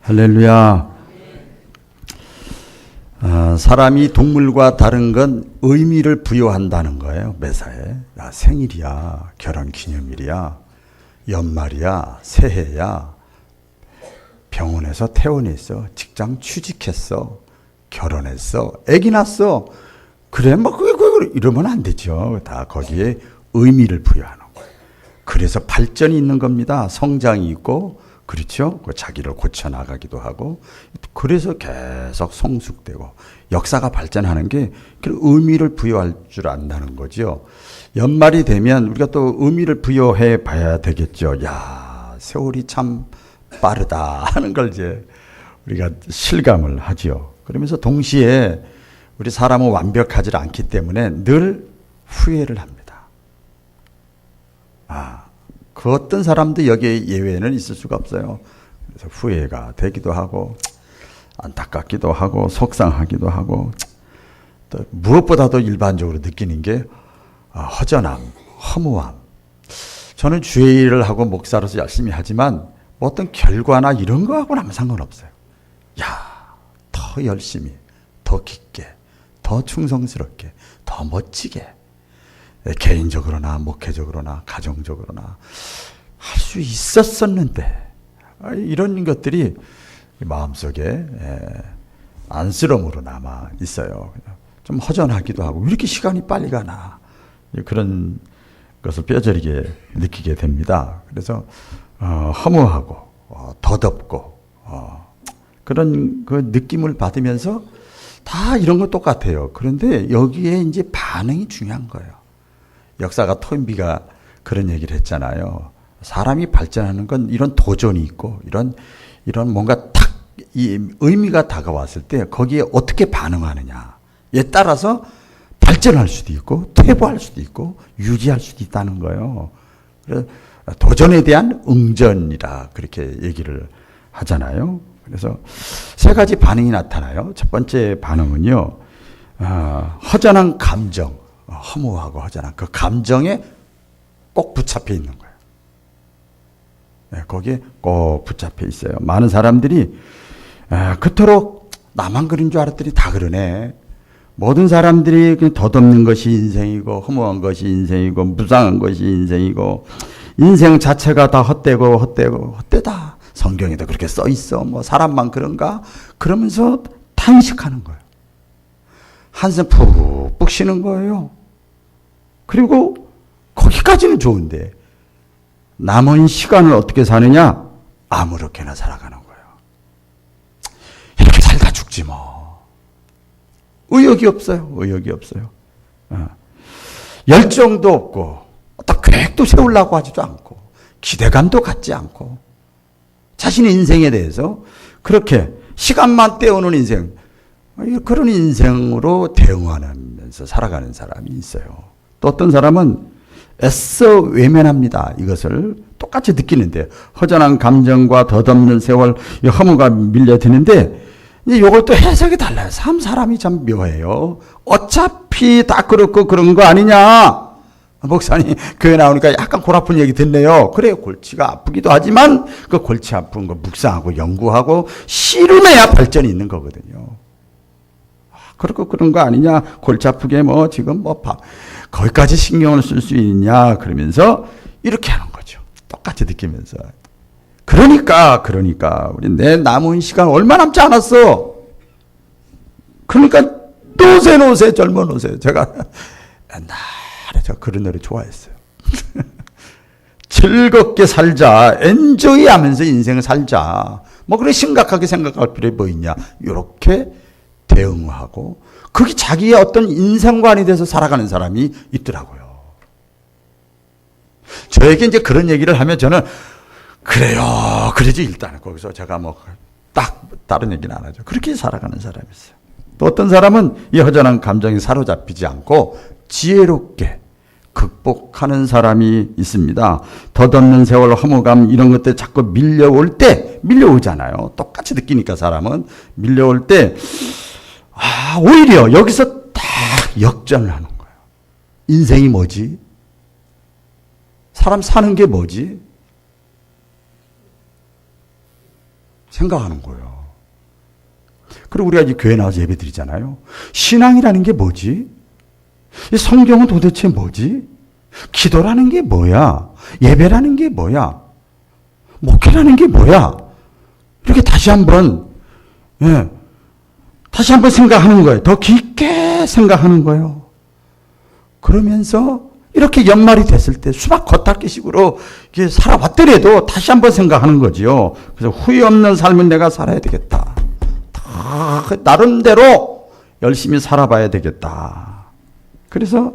할렐루야. 사람이 동물과 다른 건 의미를 부여한다는 거예요. 매사에. 생일이야, 결혼기념일이야, 연말이야, 새해야, 병원에서 퇴원했어, 직장 취직했어, 결혼했어, 아기 낳았어. 그래, 이러면 안 되죠. 다 거기에 의미를 부여하는 거예요. 그래서 발전이 있는 겁니다. 성장이 있고, 그렇죠? 자기를 고쳐나가기도 하고, 그래서 계속 성숙되고, 역사가 발전하는 게 의미를 부여할 줄 안다는 거죠. 연말이 되면 우리가 또 의미를 부여해 봐야 되겠죠. 야, 세월이 참 빠르다 하는 걸 이제 우리가 실감을 하죠. 그러면서 동시에 우리 사람은 완벽하지 않기 때문에 늘 후회를 합니다. 그 어떤 사람도 여기에 예외는 있을 수가 없어요. 그래서 후회가 되기도 하고, 안타깝기도 하고, 속상하기도 하고, 또 무엇보다도 일반적으로 느끼는 게 허전함, 허무함. 저는 주의 일을 하고 목사로서 열심히 하지만 어떤 결과나 이런 거하고는 아무 상관없어요. 더 열심히, 더 깊게, 더 충성스럽게, 더 멋지게, 개인적으로나 목회적으로나 가정적으로나 할 수 있었었는데, 이런 것들이 마음속에 안쓰러움으로 남아 있어요. 좀 허전하기도 하고, 왜 이렇게 시간이 빨리 가나, 그런 것을 뼈저리게 느끼게 됩니다. 그래서 허무하고 더덥고 그런 그 느낌을 받으면서 다 이런 거 똑같아요. 그런데 여기에 이제 반응이 중요한 거예요. 역사가 토인비가 그런 얘기를 했잖아요. 사람이 발전하는 건 이런 도전이 있고, 이런 뭔가 이 의미가 다가왔을 때 거기에 어떻게 반응하느냐에 따라서 발전할 수도 있고, 퇴보할 수도 있고, 유지할 수도 있다는 거예요. 그래서 도전에 대한 응전이라 그렇게 얘기를 하잖아요. 그래서 세 가지 반응이 나타나요. 첫 번째 반응은요, 허전한 감정, 허무하고 허전한 그 감정에 꼭 붙잡혀 있는 거예요. 거기에 꼭 붙잡혀 있어요. 많은 사람들이 그토록 나만 그런 줄 알았더니 다 그러네. 모든 사람들이 그냥 덧없는 것이 인생이고, 허무한 것이 인생이고, 무상한 것이 인생이고, 인생 자체가 다 헛되다. 성경에도 그렇게 써 있어. 사람만 그런가? 그러면서 탄식하는 거예요. 한숨 푹푹 쉬는 거예요. 그리고 거기까지는 좋은데 남은 시간을 어떻게 사느냐? 아무렇게나 살아가는 거예요. 이렇게 살다 죽지 뭐. 의욕이 없어요. 열정도 없고, 어떤 계획도 세우려고 하지도 않고, 기대감도 갖지 않고, 자신의 인생에 대해서 그렇게 시간만 때우는 인생, 그런 인생으로 대응하면서 살아가는 사람이 있어요. 또 어떤 사람은 애써 외면합니다. 이것을 똑같이 느끼는데, 허전한 감정과 덧없는 세월, 허무가 밀려드는데, 이걸 또 해석이 달라요. 사람이 참 묘해요. 어차피 다 그렇고 그런 거 아니냐. 목사님 교회 나오니까 약간 골 아픈 얘기 듣네요. 그래요. 골치가 아프기도 하지만 그 골치 아픈 거 묵상하고 연구하고 씨름해야 발전이 있는 거거든요. 그렇고 그런 거 아니냐. 골치 아프게 지금 거기까지 신경을 쓸 수 있냐. 그러면서 이렇게 하는 거죠. 똑같이 느끼면서. 그러니까 우리 내 남은 시간 얼마 남지 않았어. 그러니까 노세 젊어 노세. 제가 옛날에 그런 노래 좋아했어요. 즐겁게 살자, 엔조이 하면서 인생을 살자. 그래 심각하게 생각할 필요가 뭐 있냐. 이렇게 대응하고, 그게 자기의 어떤 인생관이 돼서 살아가는 사람이 있더라고요. 저에게 이제 그런 얘기를 하면 저는 그래요. 그러지 일단 거기서 제가 다른 얘기는 안 하죠. 그렇게 살아가는 사람이 있어요. 또 어떤 사람은 이 허전한 감정에 사로잡히지 않고 지혜롭게 극복하는 사람이 있습니다. 덧없는 세월, 허무감 이런 것들 자꾸 밀려오잖아요. 똑같이 느끼니까 사람은 밀려올 때 오히려 여기서 딱 역전을 하는 거예요. 인생이 뭐지? 사람 사는 게 뭐지? 생각하는 거예요. 그리고 우리가 이제 교회 나와서 예배 드리잖아요. 신앙이라는 게 뭐지? 이 성경은 도대체 뭐지? 기도라는 게 뭐야? 예배라는 게 뭐야? 목회라는 게 뭐야? 이렇게 다시 한번 생각하는 거예요. 더 깊게 생각하는 거예요. 그러면서 이렇게 연말이 됐을 때 수박 겉핥기식으로 이렇게 살아왔더라도 다시 한번 생각하는 거지요. 그래서 후회 없는 삶을 내가 살아야 되겠다. 다 나름대로 열심히 살아봐야 되겠다. 그래서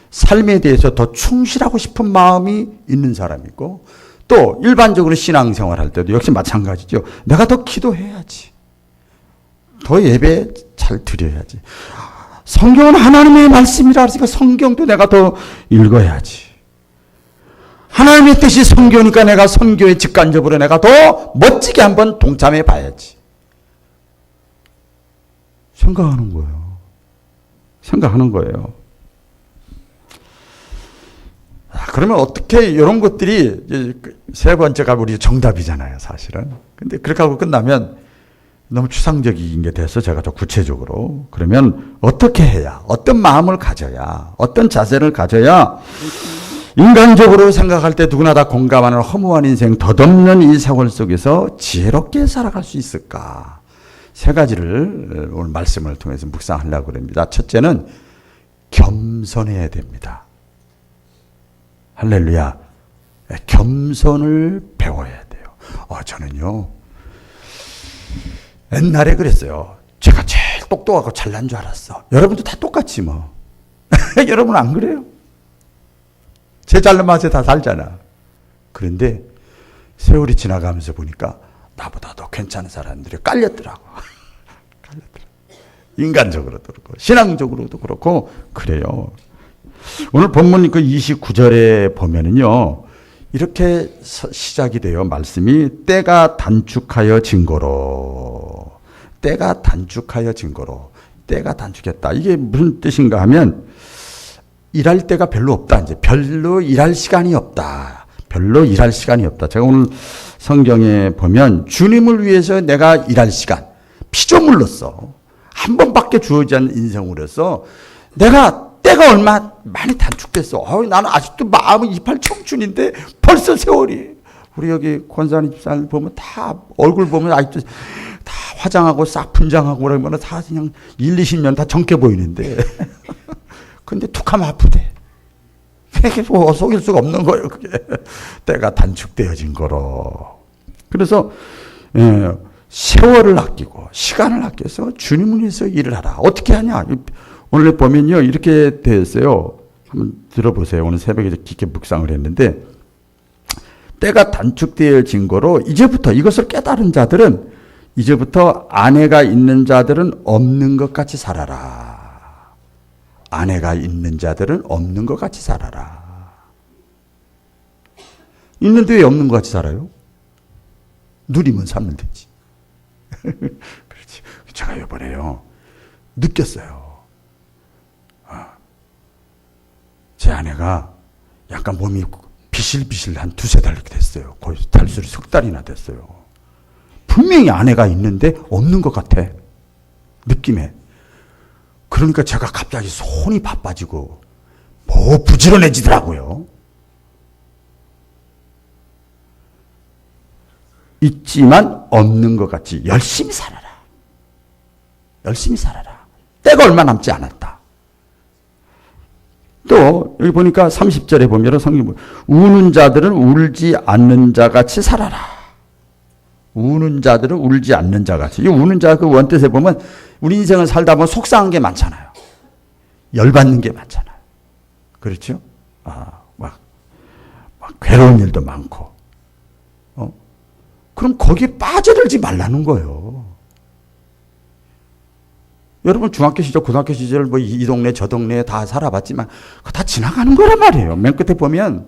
삶에 대해서 더 충실하고 싶은 마음이 있는 사람이 있고, 또 일반적으로 신앙생활 할 때도 역시 마찬가지죠. 내가 더 기도해야지. 더 예배 잘 드려야지. 성경은 하나님의 말씀이라 했으니까 성경도 내가 더 읽어야지. 하나님의 뜻이 성경이니까 내가 선교에 직관적으로 내가 더 멋지게 한번 동참해 봐야지. 생각하는 거예요. 생각하는 거예요. 그러면 어떻게 이런 것들이 세 번째가 우리 정답이잖아요, 사실은. 근데 그렇게 하고 끝나면 너무 추상적인 게 돼서 제가 좀 구체적으로, 그러면 어떻게 해야, 어떤 마음을 가져야, 어떤 자세를 가져야 인간적으로 생각할 때 누구나 다 공감하는 허무한 인생, 덧없는 이 세월 속에서 지혜롭게 살아갈 수 있을까? 세 가지를 오늘 말씀을 통해서 묵상하려고 합니다. 첫째는 겸손해야 됩니다. 할렐루야. 겸손을 배워야 돼요. 저는요, 옛날에 그랬어요. 제가 제일 똑똑하고 잘난 줄 알았어. 여러분도 다 똑같지 뭐. 여러분 안 그래요? 제 잘난 맛에 다 살잖아. 그런데 세월이 지나가면서 보니까 나보다 더 괜찮은 사람들이 깔렸더라고. 인간적으로도 그렇고 신앙적으로도 그렇고 그래요. 오늘 본문 그 29절에 보면은요, 이렇게 시작이 돼요. 말씀이 때가 단축하여 증거로. 때가 단축하여 증거로. 때가 단축했다. 이게 무슨 뜻인가 하면 일할 때가 별로 없다. 이제 별로 일할 시간이 없다. 별로 일할 시간이 없다. 제가 오늘 성경에 보면 주님을 위해서 내가 일할 시간, 피조물로서 한 번밖에 주어지지 않는 인생으로서 내가 때가 얼마 많이 단축됐어. 나는 아직도 마음은 28 청춘인데 벌써 세월이. 우리 여기 권사님 집사님 보면 다 얼굴 보면 아직도 다 화장하고 싹 분장하고 그러면 다 그냥 1, 20년 다 젊게 보이는데. 근데 툭하면 아프대. 그게 속일 수가 없는 거예요. 그게 때가 단축되어진 거로. 그래서 세월을 아끼고 시간을 아껴서 주님을 위해서 일을 하라. 어떻게 하냐? 오늘 보면요, 이렇게 되어 있어요. 한번 들어보세요. 오늘 새벽에 깊게 묵상을 했는데, 때가 단축되어진 거로 이제부터 이것을 깨달은 자들은 이제부터 아내가 있는 자들은 없는 것 같이 살아라. 아내가 있는 자들은 없는 것 같이 살아라. 있는데 왜 없는 것 같이 살아요? 누리면 살면 되지. 그렇지. 제가 이번에요, 느꼈어요. 제 아내가 약간 몸이 비실비실 한 두세 달 이렇게 됐어요. 거의 달수록 석 달이나 됐어요. 분명히 아내가 있는데 없는 것 같아. 느낌에. 그러니까 제가 갑자기 손이 바빠지고 뭐 부지런해지더라고요. 있지만 없는 것 같이 열심히 살아라. 열심히 살아라. 때가 얼마 남지 않았다. 또 여기 보니까 30절에 보면 성경 우는 자들은 울지 않는 자 같이 살아라. 우는 자들은 울지 않는 자 같이. 이 우는 자 그 원뜻에 보면 우리 인생을 살다 보면 속상한 게 많잖아요. 열받는 게 많잖아요. 그렇죠? 막 괴로운 일도 많고. 그럼 거기에 빠져들지 말라는 거예요. 여러분 중학교 시절, 고등학교 시절 뭐 이 동네 저 동네에 다 살아봤지만 그거 다 지나가는 거란 말이에요. 맨 끝에 보면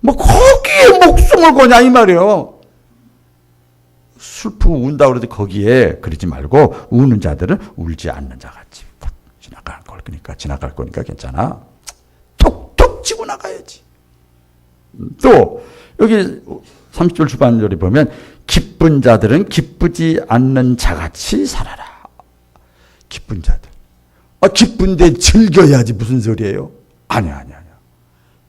뭐 거기에 목숨을 거냐 이 말이에요. 슬프고 운다 그러지 거기에 그러지 말고 우는 자들은 울지 않는 자 같이 지나갈 거니까 괜찮아. 톡톡 치고 나가야지. 또 여기 30절 주반절에 보면 기쁜 자들은 기쁘지 않는 자같이 살아라. 기쁜 자들. 기쁜데 즐겨야지 무슨 소리예요? 아니야.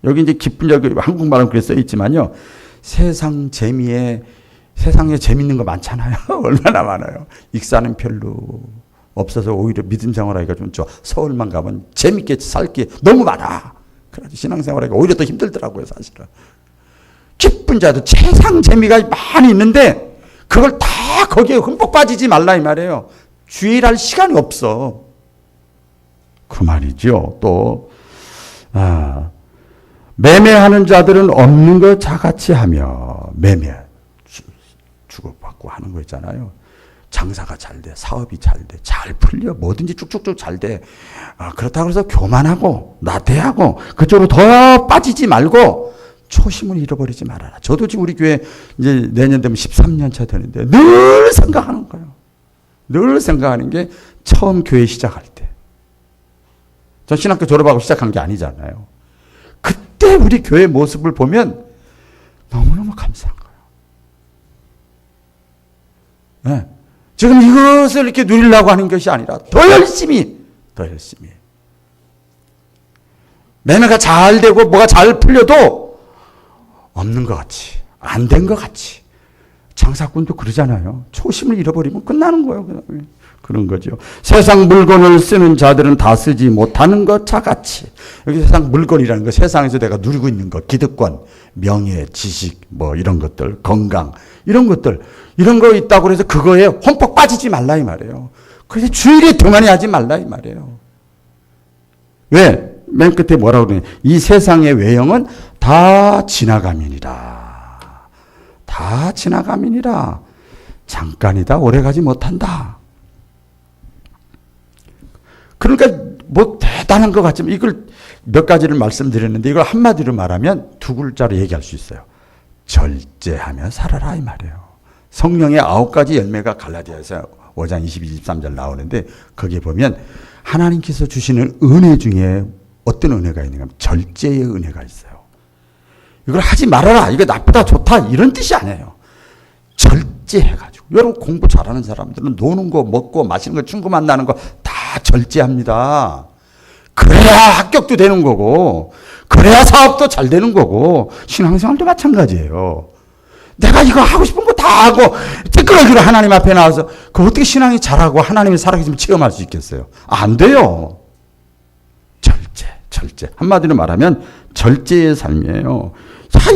여기 이제 기쁜 자, 한국말은 그래 써 있지만요. 세상에 재밌는 거 많잖아요. 얼마나 많아요. 익사는 별로 없어서 오히려 믿음 생활하기가 좀 좋아. 서울만 가면 재밌게 살 게 너무 많아. 그래서 신앙생활하기가 오히려 더 힘들더라고요, 사실은. 기쁜 자도 세상 재미가 많이 있는데 그걸 다 거기에 흠뻑 빠지지 말라 이 말이에요. 주일할 시간이 없어. 그 말이죠. 또 매매하는 자들은 없는 것 자같이 하며 매매 주고받고 하는 거 있잖아요. 장사가 잘 돼, 사업이 잘 돼, 잘 풀려, 뭐든지 쭉쭉쭉 잘 돼. 그렇다고 해서 교만하고 나태하고 그쪽으로 더 빠지지 말고 초심을 잃어버리지 말아라. 저도 지금 우리 교회 이제 내년 되면 13년 차 되는데 늘 생각하는 거예요. 늘 생각하는 게 처음 교회 시작할 때. 전 신학교 졸업하고 시작한 게 아니잖아요. 그때 우리 교회 모습을 보면 너무너무 감사한 거예요. 네. 지금 이것을 이렇게 누리려고 하는 것이 아니라 더 열심히. 매매가 잘 되고 뭐가 잘 풀려도 없는 것 같이, 안 된 것 같이. 장사꾼도 그러잖아요. 초심을 잃어버리면 끝나는 거예요. 그런 거죠. 세상 물건을 쓰는 자들은 다 쓰지 못하는 것 자같이. 여기 세상 물건이라는 거, 세상에서 내가 누리고 있는 것, 기득권, 명예, 지식, 뭐 이런 것들, 건강, 이런 것들, 이런 거 있다고 해서 그거에 흠뻑 빠지지 말라 이 말이에요. 그래서 주일에 등한히 하지 말라 이 말이에요. 왜? 맨 끝에 뭐라고 그러냐. 이 세상의 외형은 다 지나감이니라. 다 지나감이니라. 잠깐이다. 오래가지 못한다. 그러니까 뭐 대단한 것 같지만 이걸 몇 가지를 말씀드렸는데 이걸 한마디로 말하면 두 글자로 얘기할 수 있어요. 절제하며 살아라 이 말이에요. 성령의 9가지 열매가 갈라디아서 5장 22, 23절 나오는데 거기에 보면 하나님께서 주시는 은혜 중에 어떤 은혜가 있는가 하면 절제의 은혜가 있어요. 이걸 하지 말아라. 이거 나쁘다 좋다 이런 뜻이 아니에요. 절제해가지고. 여러분 공부 잘하는 사람들은 노는 거 먹고 마시는 거 친구 만나는 거 다 절제합니다. 그래야 합격도 되는 거고 그래야 사업도 잘 되는 거고 신앙생활도 마찬가지예요. 내가 이거 하고 싶은 거 다 하고 찌끄러기로 하나님 앞에 나와서 그 어떻게 신앙이 잘하고 하나님이 살아계시면 체험할 수 있겠어요? 안 돼요. 절제. 한마디로 말하면 절제의 삶이에요.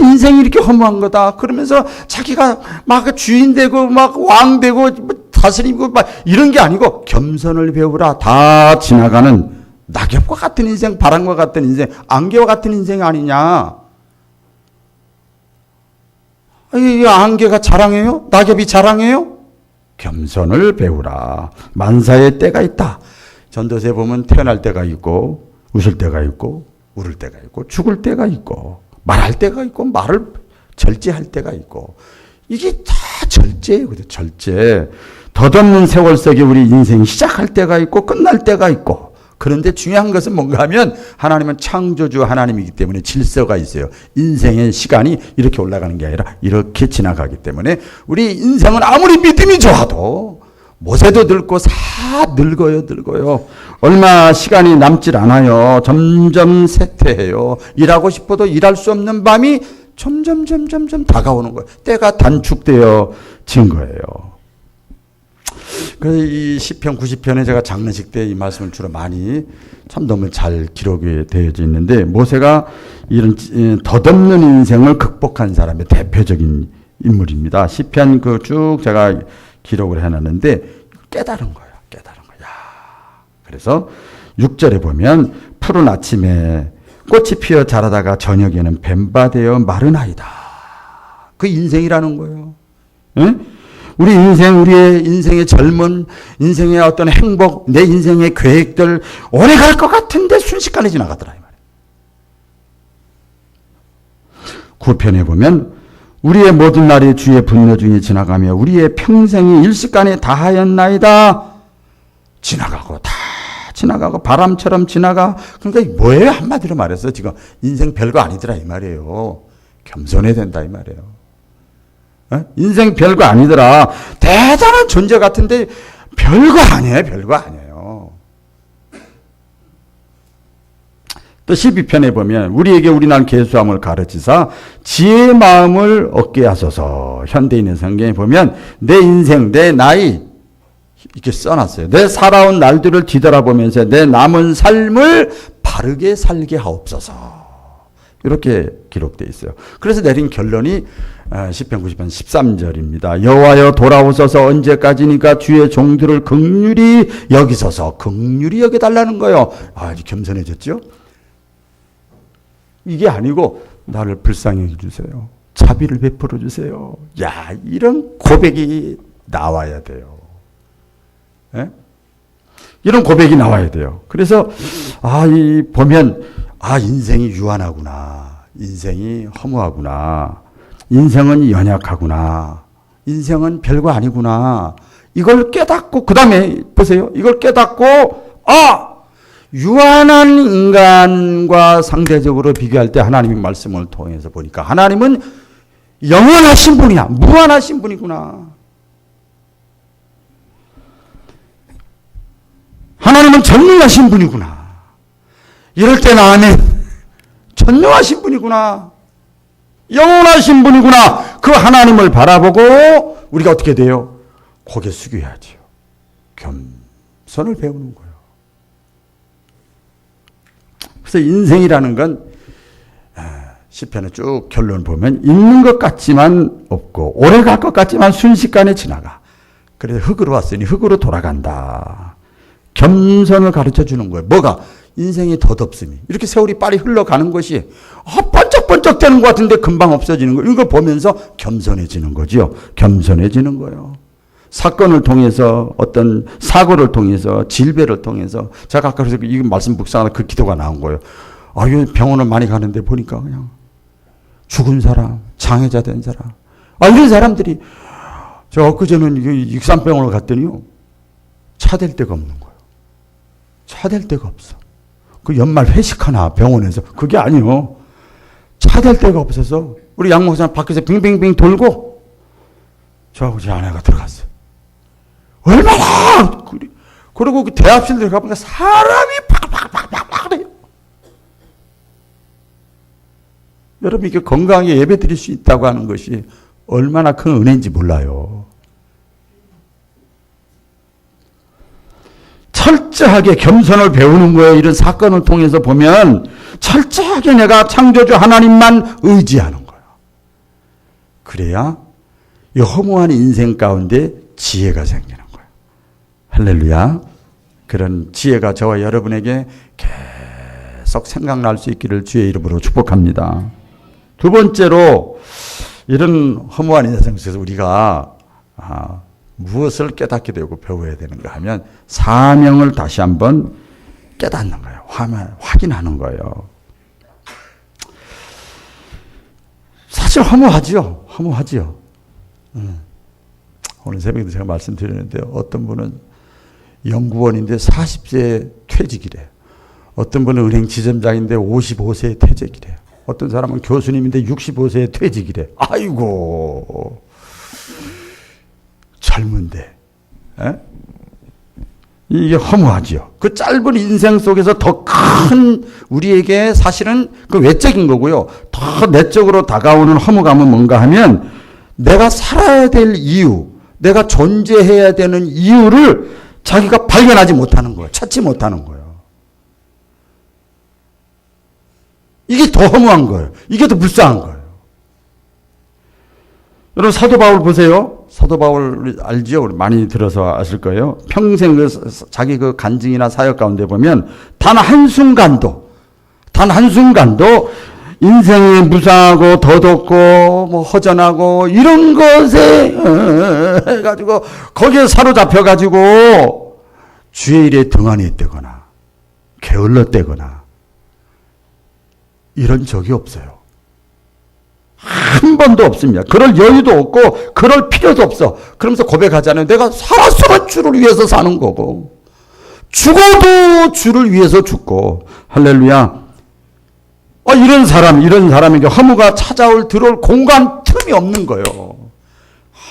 인생이 이렇게 허무한 거다. 그러면서 자기가 막 주인 되고 막 왕 되고 다스리고 막 이런 게 아니고 겸손을 배우라. 다 지나가는 낙엽과 같은 인생, 바람과 같은 인생, 안개와 같은 인생 아니냐. 이 안개가 자랑해요? 낙엽이 자랑해요? 겸손을 배우라. 만사의 때가 있다. 전도서에 보면 태어날 때가 있고 웃을 때가 있고 울을 때가 있고 죽을 때가 있고 말할 때가 있고 말을 절제할 때가 있고 이게 다 절제예요. 절제. 덧없는 세월 속에 우리 인생이 시작할 때가 있고 끝날 때가 있고 그런데 중요한 것은 뭔가 하면 하나님은 창조주 하나님이기 때문에 질서가 있어요. 인생의 시간이 이렇게 올라가는 게 아니라 이렇게 지나가기 때문에 우리 인생은 아무리 믿음이 좋아도 모세도 늙고 늙어요. 얼마 시간이 남질 않아요. 점점 쇠퇴해요. 일하고 싶어도 일할 수 없는 밤이 점점 다가오는 거예요. 때가 단축되어진 거예요. 그래서 이 시편 90편에 제가 장례식 때 이 말씀을 주로 많이 참 너무 잘 기록이 되어져 있는데 모세가 이런 덧없는 인생을 극복한 사람의 대표적인 인물입니다. 시편 그 쭉 제가 기록을 해놨는데 깨달은 거예요. 그래서 6절에 보면 푸른 아침에 꽃이 피어 자라다가 저녁에는 뱀바 되어 마르나이다. 그 인생이라는 거예요. 응? 우리 인생, 우리의 인생의 젊은, 인생의 어떤 행복, 내 인생의 계획들 오래 갈 것 같은데 순식간에 지나가더라. 이 말이에요. 9편에 보면 우리의 모든 날이 주의 분노 중에 지나가며 우리의 평생이 일시간에 다하였나이다. 지나가고 바람처럼 지나가. 그러니까 뭐예요? 한마디로 말해서 지금 인생 별거 아니더라 이 말이에요. 겸손해야 된다 이 말이에요. 인생 별거 아니더라. 대단한 존재 같은데 별거 아니에요. 별거 아니에요. 또 12편에 보면 우리에게 우리날 계수함을 가르치사 지혜의 마음을 얻게 하소서. 현대인의 성경에 보면 내 인생, 내 나이 이렇게 써놨어요. 내 살아온 날들을 뒤돌아보면서 내 남은 삶을 바르게 살게 하옵소서. 이렇게 기록되어 있어요. 그래서 내린 결론이 시편 90편 13절입니다. 여호와여 돌아오소서. 언제까지니까 주의 종들을 긍휼히 여기소서. 긍휼히 여겨달라는 거예요. 아주 겸손해졌죠? 이게 아니고 나를 불쌍히 해주세요. 자비를 베풀어 주세요. 야, 이런 고백이 나와야 돼요. 예? 이런 고백이 나와야 돼요. 그래서 보면 인생이 유한하구나. 인생이 허무하구나. 인생은 연약하구나. 인생은 별거 아니구나. 이걸 깨닫고 그 다음에 보세요. 이걸 깨닫고 유한한 인간과 상대적으로 비교할 때 하나님의 말씀을 통해서 보니까 하나님은 영원하신 분이야. 무한하신 분이구나. 하나님은 전능하신 분이구나. 이럴 때 나는 전능하신 분이구나. 영원하신 분이구나. 그 하나님을 바라보고 우리가 어떻게 돼요? 고개 숙여야죠. 겸손을 배우는 거예요. 그래서 인생이라는 건 시편에 쭉 결론 보면 있는 것 같지만 없고 오래 갈 것 같지만 순식간에 지나가. 그래서 흙으로 왔으니 흙으로 돌아간다. 겸손을 가르쳐 주는 거예요. 뭐가? 인생의 덧없음이. 이렇게 세월이 빨리 흘러가는 것이 번쩍번쩍 되는 것 같은데 금방 없어지는 거예요. 이걸 보면서 겸손해지는 거죠. 겸손해지는 거예요. 사건을 통해서 어떤 사고를 통해서 질병을 통해서 제가 아까 그래서 이 말씀 묵상하다 그 기도가 나온 거예요. 병원을 많이 가는데 보니까 그냥 죽은 사람, 장애자 된 사람. 이런 사람들이 저 엊그제는 익산병원을 갔더니요. 차 댈 데가 없는 거예요. 차 댈 데가 없어. 그 연말 회식하나 병원에서 그게 아니요. 차 댈 데가 없어서 우리 양 목사님 밖에서 빙빙빙 돌고 저하고 제 아내가 들어갔어요. 얼마나! 그리고 그 대합실 들어가보니까 사람이 팍팍팍팍팍 해요. 여러분 이게 건강하게 예배 드릴 수 있다고 하는 것이 얼마나 큰 은혜인지 몰라요. 철저하게 겸손을 배우는 거예요. 이런 사건을 통해서 보면 철저하게 내가 창조주 하나님만 의지하는 거예요. 그래야 이 허무한 인생 가운데 지혜가 생기는 거예요. 할렐루야. 그런 지혜가 저와 여러분에게 계속 생각날 수 있기를 주의 이름으로 축복합니다. 두 번째로 이런 허무한 인생 속에서 우리가 무엇을 깨닫게 되고 배워야 되는가 하면 사명을 다시 한번 깨닫는 거예요. 확인하는 거예요. 사실 허무하지요. 허무하지요. 오늘 새벽에도 제가 말씀드렸는데 어떤 분은 연구원인데 40세에 퇴직이래. 어떤 분은 은행 지점장인데 55세에 퇴직이래. 어떤 사람은 교수님인데 65세에 퇴직이래. 아이고 젊은데. 이게 허무하지요. 그 짧은 인생 속에서 더 큰 우리에게 사실은 그 외적인 거고요. 더 내적으로 다가오는 허무감은 뭔가 하면 내가 살아야 될 이유, 내가 존재해야 되는 이유를 자기가 발견하지 못하는 거예요. 찾지 못하는 거예요. 이게 더 허무한 거예요. 이게 더 불쌍한 거예요. 여러분 사도 바울 보세요. 사도 바울 알지요? 많이 들어서 아실 거예요. 평생 자기 그 간증이나 사역 가운데 보면 단 한순간도 인생이 무상하고 덧없고 뭐 허전하고 이런 것에 해가지고 거기에 사로잡혀가지고 주의 일에 등한히 있거나 게을렀대거나 이런 적이 없어요. 한 번도 없습니다. 그럴 여유도 없고 그럴 필요도 없어. 그러면서 고백하잖아요. 내가 살았으면 주를 위해서 사는 거고 죽어도 주를 위해서 죽고. 할렐루야. 이런 사람에게 허무가 들어올 공간 틈이 없는 거예요.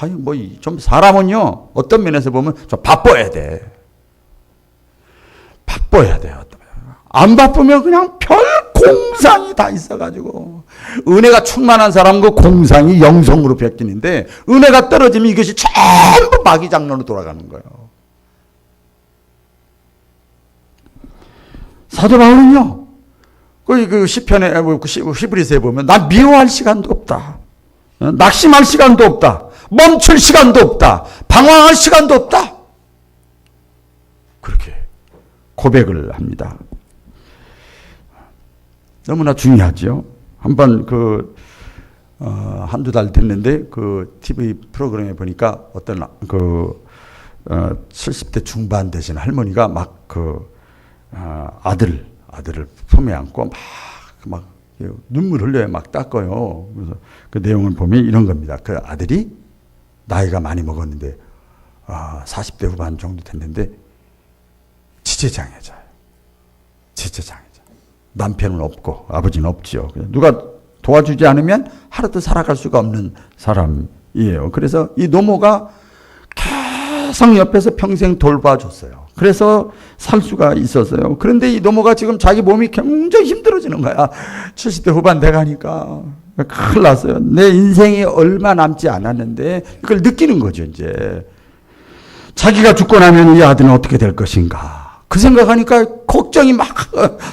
아니, 좀 사람은요, 어떤 면에서 보면 좀 바빠야 돼. 바빠야 돼요. 안 바쁘면 그냥 별 공상이 다 있어가지고, 은혜가 충만한 사람은 그 공상이 영성으로 베끼는데, 은혜가 떨어지면 이것이 전부 마귀장난으로 돌아가는 거예요. 사도 바울은요, 그 시편에, 히브리서에 보면, 난 미워할 시간도 없다. 낙심할 시간도 없다. 멈출 시간도 없다. 방황할 시간도 없다. 그렇게 고백을 합니다. 너무나 중요하죠. 한번 한두 달 됐는데, TV 프로그램에 보니까 어떤 70대 중반 되신 할머니가 아들을 품에 안고 막 눈물 흘려요. 막 닦아요. 그래서 그 내용을 보면 이런 겁니다. 그 아들이 나이가 많이 먹었는데, 40대 후반 정도 됐는데, 지체장애자예요. 지체장애자. 남편은 없고, 아버지는 없죠. 누가 도와주지 않으면 하루도 살아갈 수가 없는 사람이에요. 그래서 이 노모가 계속 옆에서 평생 돌봐줬어요. 그래서 살 수가 있었어요. 그런데 이 노모가 지금 자기 몸이 굉장히 힘들어지는 거야. 70대 후반 돼가니까. 큰일 났어요. 내 인생이 얼마 남지 않았는데 그걸 느끼는 거죠, 이제. 자기가 죽고 나면 이 아들은 어떻게 될 것인가. 그 생각하니까 걱정이 막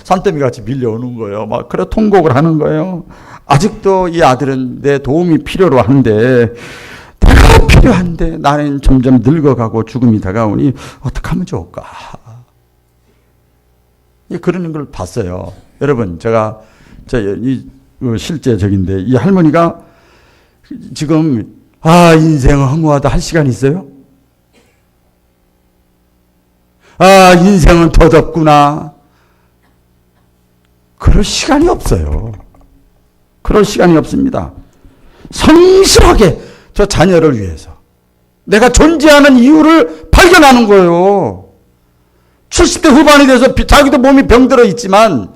산더미 같이 밀려오는 거예요. 막 그래 통곡을 하는 거예요. 아직도 이 아들은 내 도움이 필요로 한데, 내가 필요한데 나는 점점 늙어가고 죽음이 다가오니 어떻게 하면 좋을까. 그러는 걸 봤어요. 여러분, 제가 실제적인데 이 할머니가 지금 인생은 허무하다 할 시간이 있어요? 인생은 더덥구나. 그럴 시간이 없어요. 그럴 시간이 없습니다. 성실하게 저 자녀를 위해서 내가 존재하는 이유를 발견하는 거예요. 70대 후반이 돼서 자기도 몸이 병들어 있지만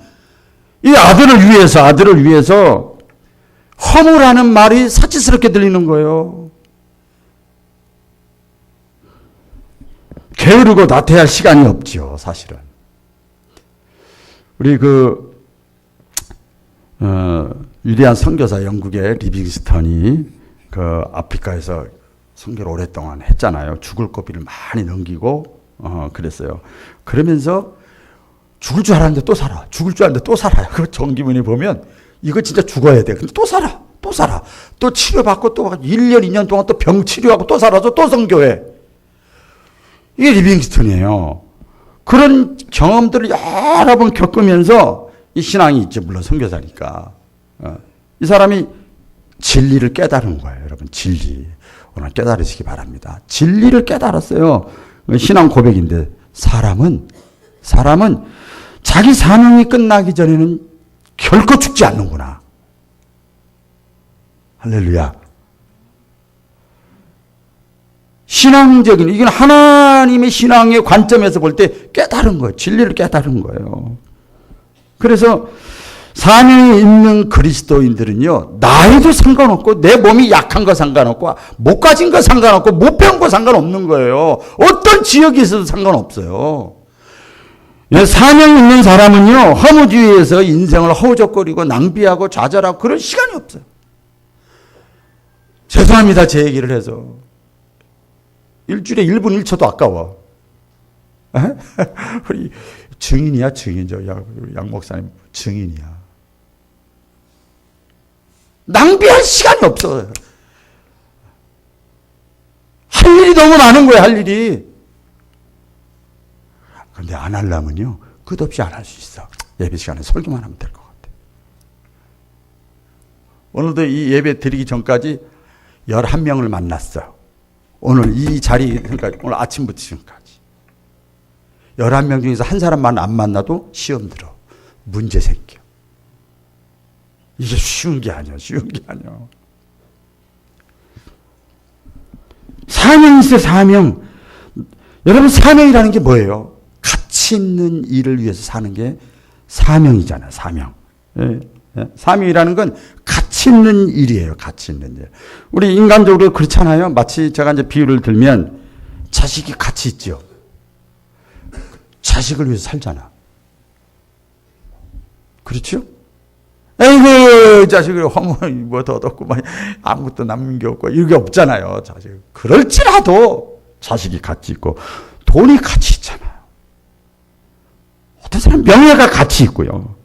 이 아들을 위해서 허무라는 말이 사치스럽게 들리는 거예요. 게으르고 나태할 시간이 없죠, 사실은. 우리 위대한 선교사 영국의 리빙스턴이 아프리카에서 선교를 오랫동안 했잖아요. 죽을 고비를 많이 넘기고, 그랬어요. 그러면서 죽을 줄 알았는데 또 살아. 죽을 줄 알았는데 또 살아요. 그 정기문에 보면 이거 진짜 죽어야 돼. 근데 또 살아. 또 살아. 또 치료받고 또 1년, 2년 동안 또 병 치료하고 또 살아서 또 선교해. 이게 리빙스턴이에요. 그런 경험들을 여러 번 겪으면서 이 신앙이 있죠. 물론 선교사니까. 이 사람이 진리를 깨달은 거예요. 여러분, 진리. 오늘 깨달으시기 바랍니다. 진리를 깨달았어요. 신앙 고백인데 사람은 자기 사명이 끝나기 전에는 결코 죽지 않는구나. 할렐루야. 신앙적인, 이건 하나님의 신앙의 관점에서 볼 때 깨달은 거예요. 진리를 깨달은 거예요. 그래서 사명이 있는 그리스도인들은요, 나이도 상관없고, 내 몸이 약한 거 상관없고, 못 가진 거 상관없고, 못 배운 거 상관없는 거예요. 어떤 지역에 있어도 상관없어요. 사명 있는 사람은요, 허무주의에서 인생을 허우적거리고 낭비하고 좌절하고 그럴 시간이 없어요. 죄송합니다, 제 얘기를 해서. 일주일에 1분 1초도 아까워. 우리 증인이야, 증인. 양 목사님 증인이야. 낭비할 시간이 없어요. 할 일이 너무 많은 거예요, 할 일이. 그런데 안 하려면요, 끝없이 안 할 수 있어. 예배 시간에 설교만 하면 될 것 같아. 오늘도 이 예배 드리기 전까지 11명을 만났어요. 오늘 이 자리, 그러니까 오늘 아침부터 지금까지. 11명 중에서 한 사람만 안 만나도 시험 들어. 문제 생겨. 이게 쉬운 게 아니야. 사명이 있어요, 사명. 여러분, 사명이라는 게 뭐예요? 가치 있는 일을 위해서 사는 게 사명이잖아요, 사명. 예. 사명이라는 건 가치 있는 일이에요. 가치 있는 일. 우리 인간적으로 그렇잖아요. 마치 제가 이제 비유를 들면 자식이 가치 있죠. 자식을 위해서 살잖아. 그렇죠? 에이구, 자식을 허물, 뭐 더 얻었고, 아무것도 남는 게 없고, 이게 없잖아요. 자식. 그럴지라도 자식이 가치 있고, 돈이 가치 있잖아요. 어떤 사람은 명예가 가치 있고요.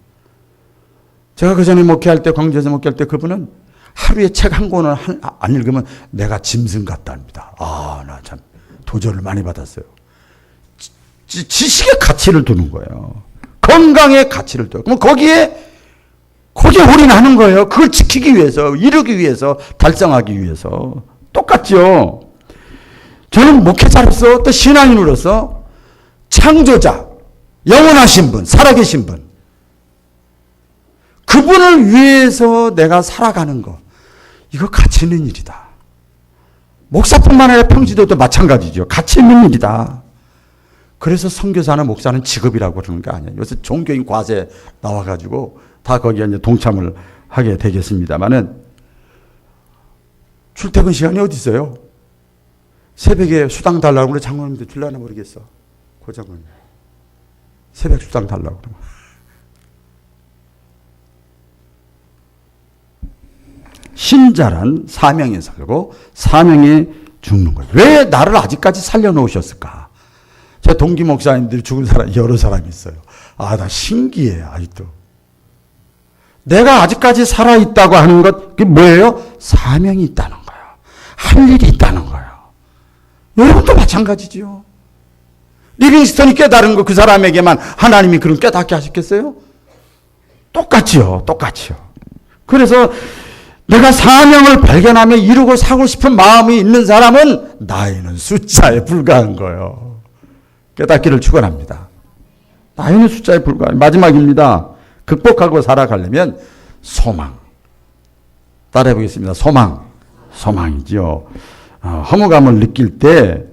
제가 그 전에 목회할 때, 광주에서 목회할 때 그분은 하루에 책 한 권을 안 읽으면 내가 짐승 같답니다. 나 참 도전을 많이 받았어요. 지식의 가치를 두는 거예요. 건강의 가치를 둬요. 그럼 거기에 올인하는 거예요. 그걸 지키기 위해서, 이루기 위해서, 달성하기 위해서. 똑같죠. 저는 목회자로서 또 신앙인으로서 창조자, 영원하신 분, 살아계신 분. 그분을 위해서 내가 살아가는 거. 이거 가치 있는 일이다. 목사뿐만 아니라 평지도도 마찬가지죠. 가치 있는 일이다. 그래서 선교사나 목사는 직업이라고 그러는 게 아니에요. 요새 종교인 과세 나와가지고 다 거기에 이제 동참을 하게 되겠습니다만은 출퇴근 시간이 어디 있어요? 새벽에 수당 달라고 그래 장로님도 줄라나 모르겠어. 고장은 새벽 수당 달라고 그러면. 신자란 사명에 살고 사명에 죽는 거예요. 왜 나를 아직까지 살려놓으셨을까? 제 동기 목사님들이 죽은 사람 여러 사람이 있어요. 나 신기해 아직도. 내가 아직까지 살아있다고 하는 것, 그게 뭐예요? 사명이 있다는 거예요. 할 일이 있다는 거예요. 여러분도 마찬가지죠. 리빙스턴이 깨달은 거 그 사람에게만 하나님이 그런 깨닫게 하셨겠어요? 똑같지요. 그래서 내가 사명을 발견하며 이루고 사고 싶은 마음이 있는 사람은 나이는 숫자에 불과한 거예요. 깨닫기를 축원합니다. 나이는 숫자에 불과한 마지막입니다. 극복하고 살아가려면 소망. 따라해 보겠습니다. 소망이죠. 허무감을 느낄 때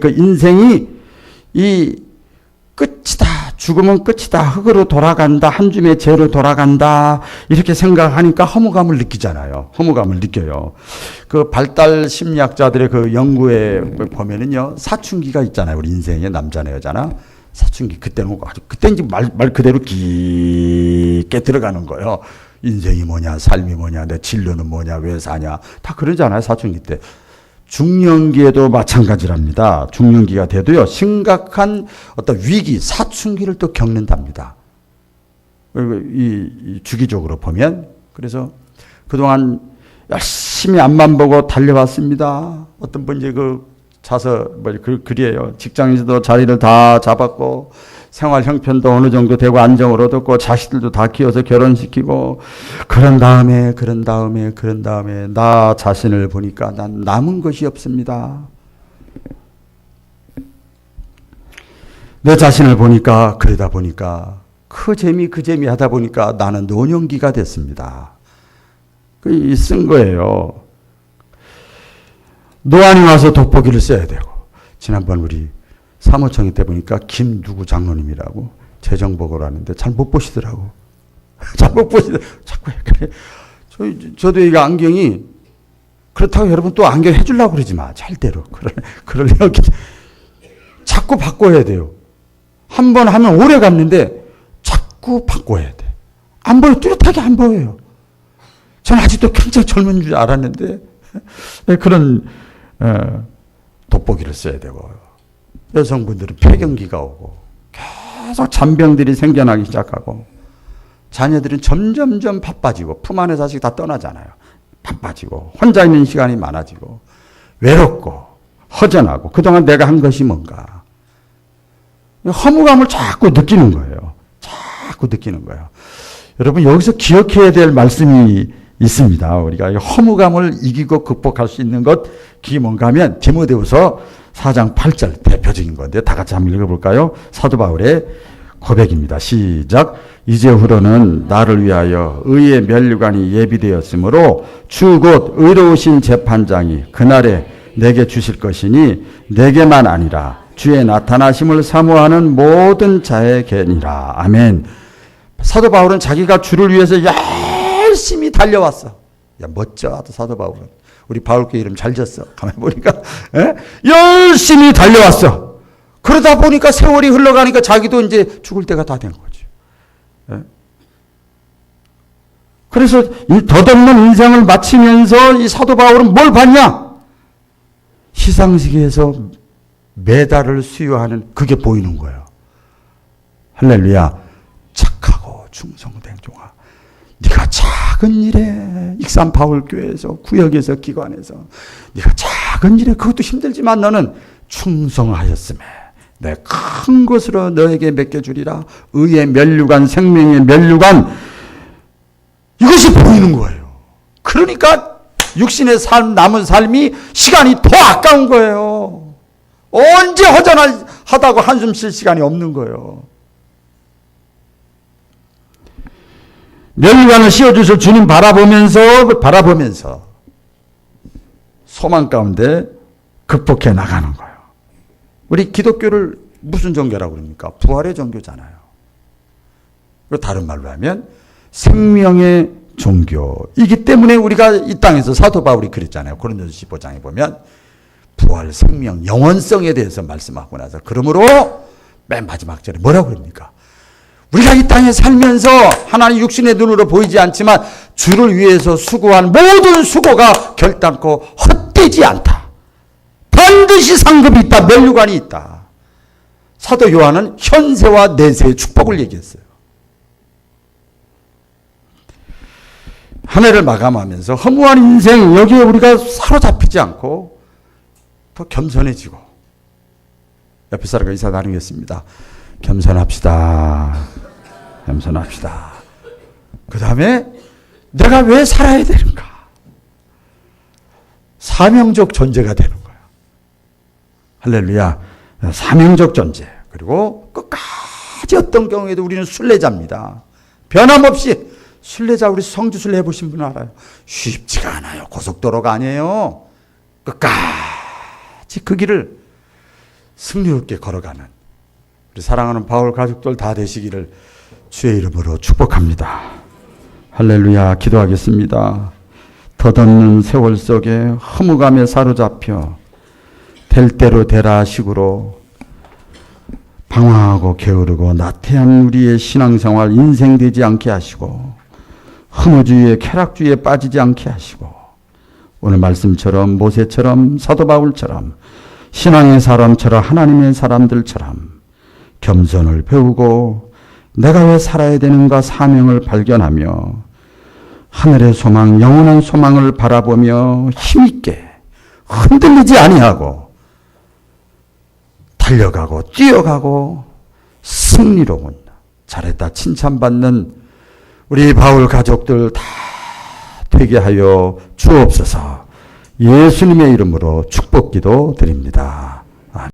그 인생이 이 끝이다. 죽으면 끝이다. 흙으로 돌아간다. 한 줌의 재로 돌아간다. 이렇게 생각하니까 허무감을 느끼잖아요. 허무감을 느껴요. 그 발달 심리학자들의 그 연구에 보면은요, 사춘기가 있잖아요. 우리 인생에 남자나 여자나. 사춘기. 그때는 이제 말 그대로 깊게 들어가는 거예요. 인생이 뭐냐, 삶이 뭐냐, 내 진로는 뭐냐, 왜 사냐. 다 그러잖아요. 사춘기 때. 중년기에도 마찬가지랍니다. 중년기가 돼도요, 심각한 어떤 위기, 사춘기를 또 겪는답니다. 이 주기적으로 보면. 그래서 그동안 열심히 앞만 보고 달려왔습니다. 어떤 분 이제 글이에요. 직장에서도 자리를 다 잡았고, 생활 형편도 어느 정도 되고, 안정을 얻었고, 자식들도 다 키워서 결혼시키고, 그런 다음에, 나 자신을 보니까 난 남은 것이 없습니다. 내 자신을 보니까, 그러다 보니까, 그 재미 하다 보니까 나는 노년기가 됐습니다. 쓴 거예요. 노안이 와서 돋보기를 써야 되고, 지난번 우리 사무총회 때 보니까 김누구 장로님이라고 재정보고를 하는데 잘 못 보시더라고. 자꾸 헷갈려. 저도 이게 안경이, 그렇다고 여러분 또 안경 해주려고 그러지 마. 절대로. 그러려고 자꾸 바꿔야 돼요. 한 번 하면 오래 갔는데 자꾸 바꿔야 돼. 안 보여. 뚜렷하게 안 보여요. 저는 아직도 굉장히 젊은 줄 알았는데 그런 돋보기를 써야 되고, 여성분들은 폐경기가 오고 계속 잔병들이 생겨나기 시작하고, 자녀들은 점점점 바빠지고, 품 안에 자식 다 떠나잖아요. 바빠지고, 혼자 있는 시간이 많아지고, 외롭고 허전하고, 그동안 내가 한 것이 뭔가, 허무감을 자꾸 느끼는 거예요. 여러분, 여기서 기억해야 될 말씀이 있습니다. 우리가 허무감을 이기고 극복할 수 있는 것, 그게 뭔가 하면 디모데후서 4장 8절 대표적인 건데, 다 같이 한번 읽어볼까요? 사도 바울의 고백입니다. 시작. 이제후로는 나를 위하여 의의 면류관이 예비되었으므로 주 곧 의로우신 재판장이 그날에 내게 주실 것이니 내게만 아니라 주의 나타나심을 사모하는 모든 자에게니라. 아멘. 사도 바울은 자기가 주를 위해서 달려왔어. 야, 멋져. 사도 바울은. 우리 바울교 이름 잘 졌어. 가만히 보니까. 예? 열심히 달려왔어. 그러다 보니까 세월이 흘러가니까 자기도 이제 죽을 때가 다 된 거지. 예? 그래서 이 덧없는 인생을 마치면서 이 사도 바울은 뭘 봤냐? 시상식에서 메달을 수여하는 그게 보이는 거예요. 할렐루야. 착하고 충성된 종아. 네가 작은 일에 익산 바울교회에서 구역에서 기관에서 네가 작은 일에 그것도 힘들지만 너는 충성하였음에 내 큰 것으로 너에게 맡겨주리라. 의의 면류관 생명의 면류관 이것이 보이는 거예요. 그러니까 육신의 삶 남은 삶이 시간이 더 아까운 거예요. 언제 허전하다고 한숨 쉴 시간이 없는 거예요. 면류관을 씌워주실 주님 바라보면서 소망 가운데 극복해 나가는 거예요. 우리 기독교를 무슨 종교라고 그럽니까? 부활의 종교잖아요. 다른 말로 하면 생명의 종교이기 때문에 우리가 이 땅에서 사도 바울이 그랬잖아요. 고린도서 15장에 보면 부활, 생명, 영원성에 대해서 말씀하고 나서 그러므로 맨 마지막 절에 뭐라고 그럽니까? 우리가 이 땅에 살면서 하나님 육신의 눈으로 보이지 않지만 주를 위해서 수고한 모든 수고가 결단코 헛되지 않다. 반드시 상급이 있다. 면류관이 있다. 사도 요한은 현세와 내세의 축복을 얘기했어요. 한 해를 마감하면서 허무한 인생 여기에 우리가 사로잡히지 않고 더 겸손해지고 옆에 사람과 인사 나누겠습니다. 겸손합시다. 겸손합시다. 그 다음에 내가 왜 살아야 되는가? 사명적 존재가 되는 거야. 할렐루야. 사명적 존재. 그리고 끝까지 어떤 경우에도 우리는 순례자입니다. 변함없이 순례자, 우리 성주순례 해보신 분 알아요. 쉽지가 않아요. 고속도로가 아니에요. 끝까지 그 길을 승리롭게 걸어가는 우리 사랑하는 바울 가족들 다 되시기를 주의 이름으로 축복합니다. 할렐루야. 기도하겠습니다. 덧없는 세월 속에 허무감에 사로잡혀 될 대로 되라 식으로 방황하고 게으르고 나태한 우리의 신앙생활 인생되지 않게 하시고 허무주의에 쾌락주의에 빠지지 않게 하시고 오늘 말씀처럼 모세처럼 사도 바울처럼 신앙의 사람처럼 하나님의 사람들처럼 겸손을 배우고 내가 왜 살아야 되는가 사명을 발견하며 하늘의 소망, 영원한 소망을 바라보며 힘있게 흔들리지 아니하고 달려가고 뛰어가고 승리로운 잘했다 칭찬받는 우리 바울 가족들 다 되게 하여 주옵소서. 예수님의 이름으로 축복기도 드립니다.